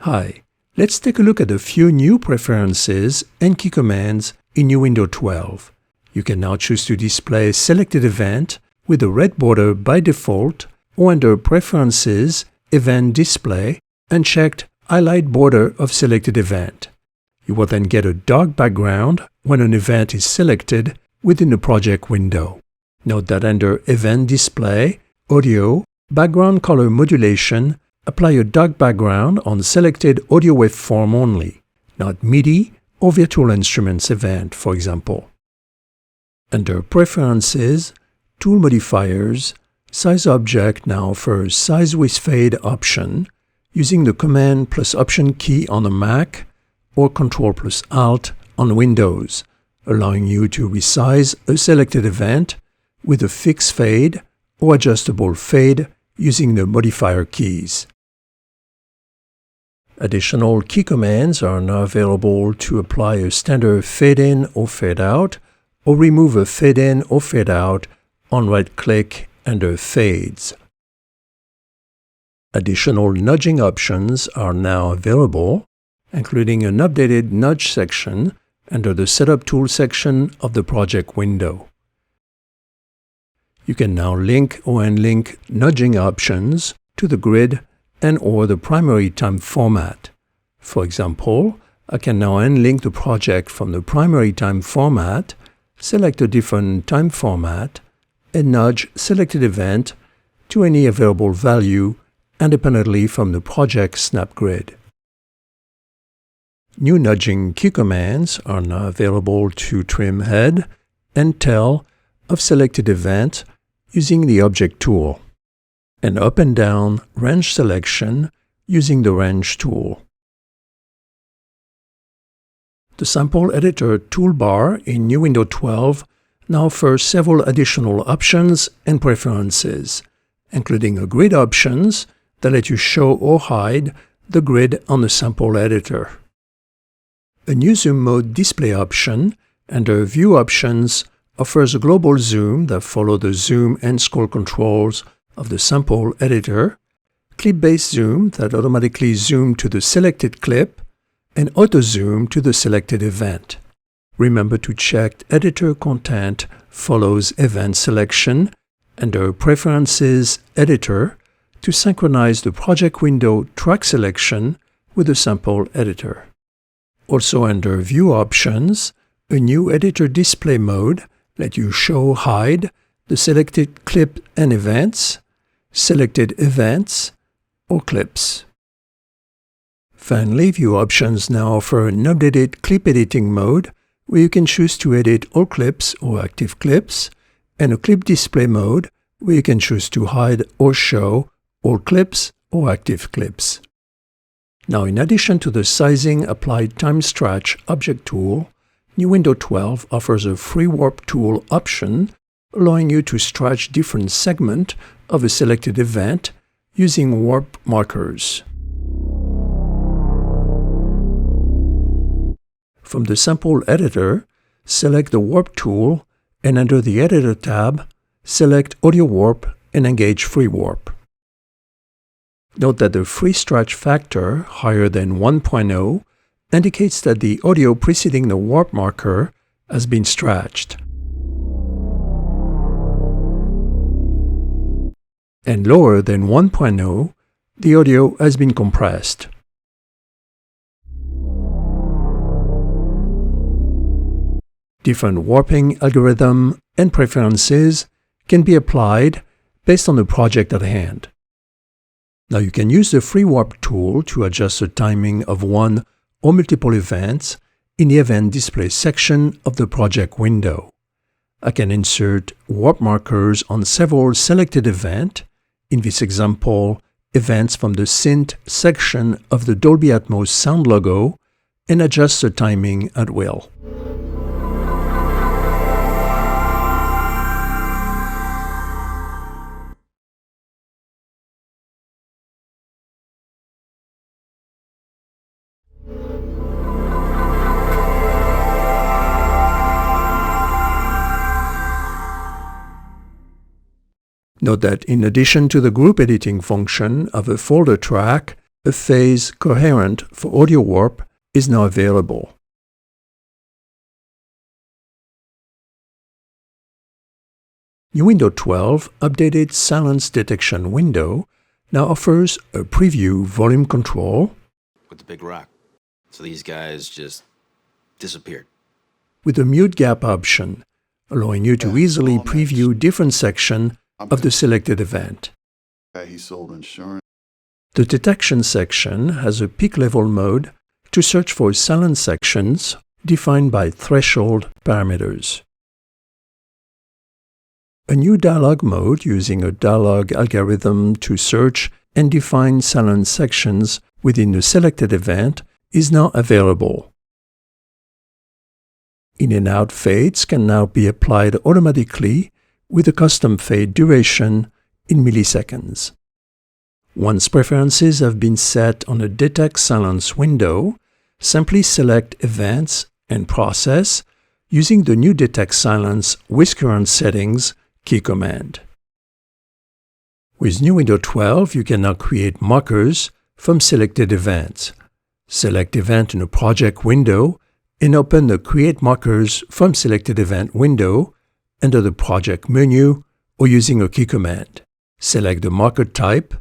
Hi, let's take a look at a few new preferences and key commands in Nuendo 12. You can now choose to display selected event with a red border by default, or under Preferences, Event Display, unchecked Highlight Border of Selected Event. You will then get a dark background when an event is selected within the project window. Note that under Event Display, Audio, Background Color Modulation, apply a dark background on selected audio waveform only, not MIDI or virtual instruments event, for example. Under Preferences, Tool Modifiers, Size Object now offers Size with Fade option using the Command plus Option key on a Mac or Ctrl plus Alt on Windows, allowing you to resize a selected event with a fixed fade or adjustable fade using the modifier keys. Additional key commands are now available to apply a standard fade-in or fade-out, or remove a fade-in or fade-out on right-click under Fades. Additional nudging options are now available, including an updated nudge section under the Setup Tool section of the project window. You can now link or unlink nudging options to the grid and/or the primary time format. For example, I can now unlink the project from the primary time format, select a different time format, and nudge selected event to any available value independently from the project snap grid. New nudging key commands are now available to trim head and tail of selected event using the Object tool, and up and down range selection using the Range tool. The Sample Editor toolbar in Nuendo 12 now offers several additional options and preferences, including a grid options that let you show or hide the grid on the Sample Editor. A new zoom mode display option under View Options offers a global zoom that follows the zoom and scroll controls of the Sample Editor, clip-based zoom that automatically zooms to the selected clip, and auto-zoom to the selected event. Remember to check Editor Content follows Event Selection under Preferences Editor to synchronize the project window track selection with the Sample Editor. Also under View Options, a new Editor Display mode lets you show hide the selected clip and events, selected events, or clips. Finally, View Options now offer an updated clip editing mode where you can choose to edit all clips or active clips, and a clip display mode where you can choose to hide or show all clips or active clips. Now, in addition to the Sizing Applied Time Stretch Object tool, Nuendo 12 offers a free warp tool option, allowing you to stretch different segments of a selected event using warp markers. From the Sample Editor, select the Warp tool, and under the Editor tab, select Audio Warp and engage Free Warp. Note that the free stretch factor higher than 1.0 indicates that the audio preceding the warp marker has been stretched, and lower than 1.0, the audio has been compressed. Different warping algorithm and preferences can be applied based on the project at hand. Now you can use the Free Warp tool to adjust the timing of one or multiple events in the Event Display section of the project window. I can insert warp markers on several selected events, in this example, events from the Synth section of the Dolby Atmos sound logo, and adjust the timing at will. Note that in addition to the group editing function of a folder track, a phase coherent for audio warp is now available. Nuendo 12 updated silence detection window now offers a preview volume control with the big rock. So these guys just disappeared. With a mute gap option, allowing you to easily preview different sections of the selected event. He sold insurance. The detection section has a peak level mode to search for silent sections defined by threshold parameters. A new dialog mode using a dialog algorithm to search and define silent sections within the selected event is now available. In and out fades can now be applied automatically with a custom fade duration in milliseconds. Once preferences have been set on a Detect Silence window, simply select Events and Process using the new Detect Silence with current settings key command. With Nuendo 12, you can now create markers from selected events. Select Event in a project window and open the Create Markers from Selected Event window under the Project menu or using a key command. Select the marker type,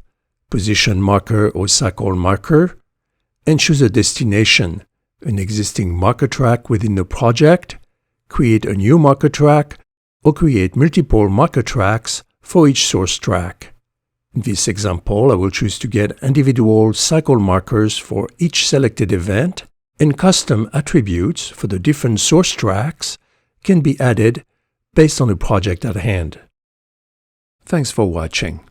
position marker or cycle marker, and choose a destination, an existing marker track within the project, create a new marker track, or create multiple marker tracks for each source track. In this example, I will choose to get individual cycle markers for each selected event, and custom attributes for the different source tracks can be added based on the project at hand. Thanks for watching.